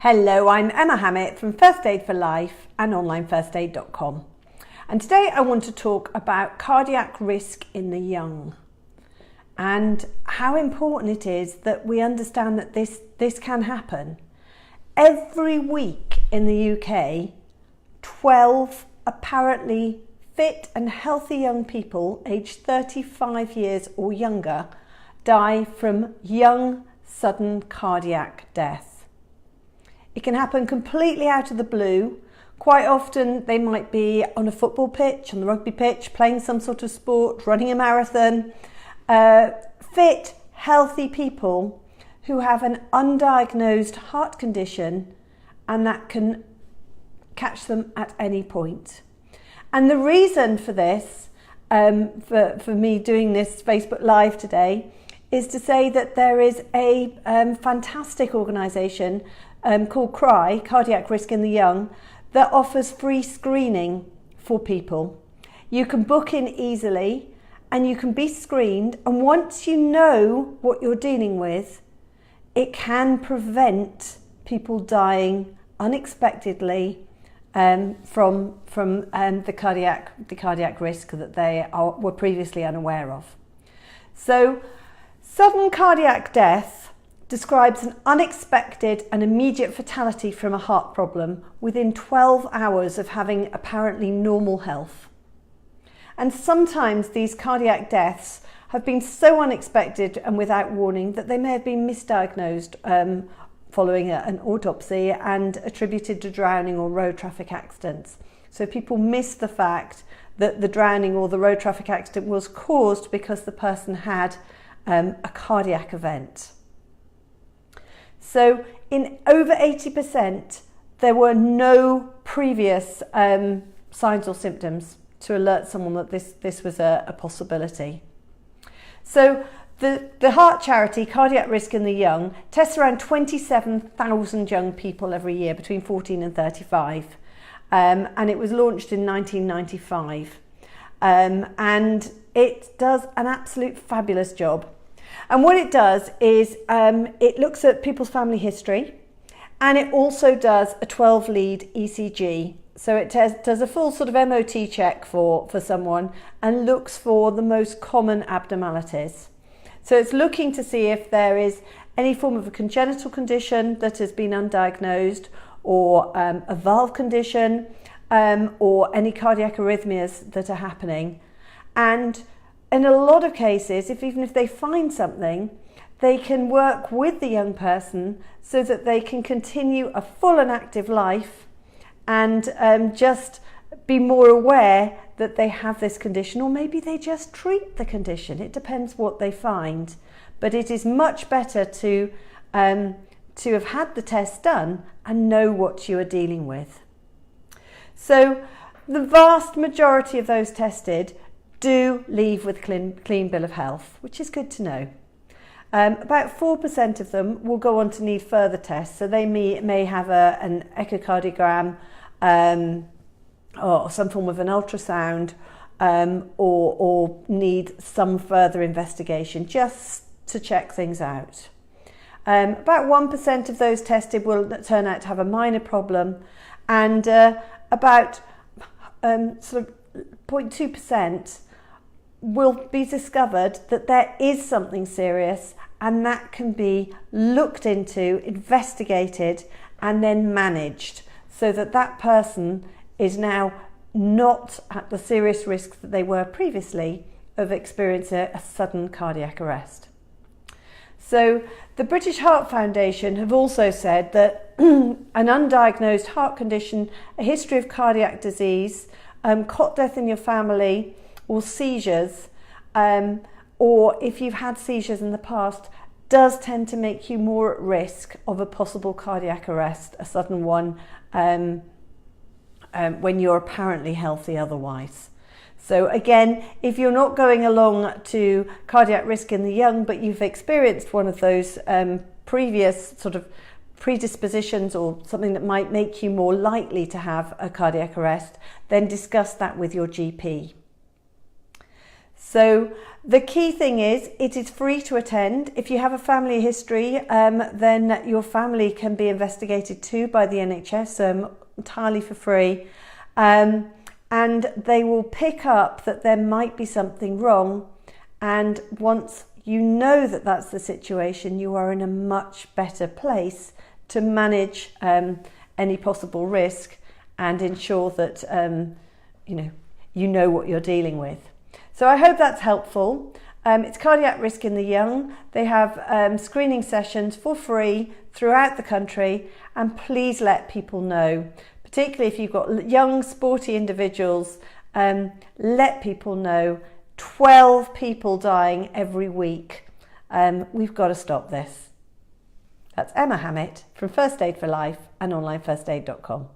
Hello, I'm Emma Hammett from First Aid for Life and onlinefirstaid.com. And today I want to talk about cardiac risk in the young and how important it is that we understand that this can happen. Every week in the UK, 12 apparently fit and healthy young people aged 35 years or younger die from young, sudden cardiac death. It can happen completely out of the blue. Quite often they might be on a football pitch, on the rugby pitch, playing some sort of sport, running a marathon. Fit, healthy people who have an undiagnosed heart condition, and that can catch them at any point. And the reason for this, for me doing this Facebook Live today, is to say that there is a fantastic organisation called CRY, Cardiac Risk in the Young, that offers free screening for people. You can book in easily and you can be screened, and once you know what you're dealing with, it can prevent people dying unexpectedly from the cardiac risk that they were previously unaware of. So, sudden cardiac death describes an unexpected and immediate fatality from a heart problem within 12 hours of having apparently normal health. And sometimes these cardiac deaths have been so unexpected and without warning that they may have been misdiagnosed following an autopsy and attributed to drowning or road traffic accidents. So people miss the fact that the drowning or the road traffic accident was caused because the person had a cardiac event. So in over 80%, there were no previous signs or symptoms to alert someone that this was a possibility. So the heart charity, Cardiac Risk in the Young, tests around 27,000 young people every year between 14 and 35. And it was launched in 1995. And it does an absolute fabulous job. And what it does is it looks at people's family history, and it also does a 12-lead ECG. So it does a full sort of MOT check for someone and looks for the most common abnormalities. So it's looking to see if there is any form of a congenital condition that has been undiagnosed, or a valve condition, or any cardiac arrhythmias that are happening. And in a lot of cases, even if they find something, they can work with the young person so that they can continue a full and active life and just be more aware that they have this condition, or maybe they just treat the condition. It depends what they find. But it is much better to have had the test done and know what you are dealing with. So the vast majority of those tested do leave with clean bill of health, which is good to know. About 4% of them will go on to need further tests, so they may have an echocardiogram or some form of an ultrasound, or need some further investigation just to check things out. About 1% of those tested will turn out to have a minor problem, and about sort of 0.2% will be discovered that there is something serious, and that can be looked into, investigated, and then managed so that that person is now not at the serious risk that they were previously of experiencing a sudden cardiac arrest. So the British Heart Foundation have also said that an undiagnosed heart condition, a history of cardiac disease, cot death in your family, or seizures, or if you've had seizures in the past, does tend to make you more at risk of a possible cardiac arrest, a sudden one, when you're apparently healthy otherwise. So again, if you're not going along to Cardiac Risk in the Young, but you've experienced one of those previous sort of predispositions or something that might make you more likely to have a cardiac arrest, then discuss that with your GP. So the key thing is it is free to attend. If you have a family history, then your family can be investigated too by the NHS entirely for free. And they will pick up that there might be something wrong. And once you know that that's the situation, you are in a much better place to manage any possible risk and ensure that you know what you're dealing with. So I hope that's helpful. It's cardiac risk in the young. They have screening sessions for free throughout the country, and please let people know, particularly if you've got young sporty individuals, let people know. 12 people dying every week. We've got to stop this. That's Emma Hammett from First Aid for Life and onlinefirstaid.com.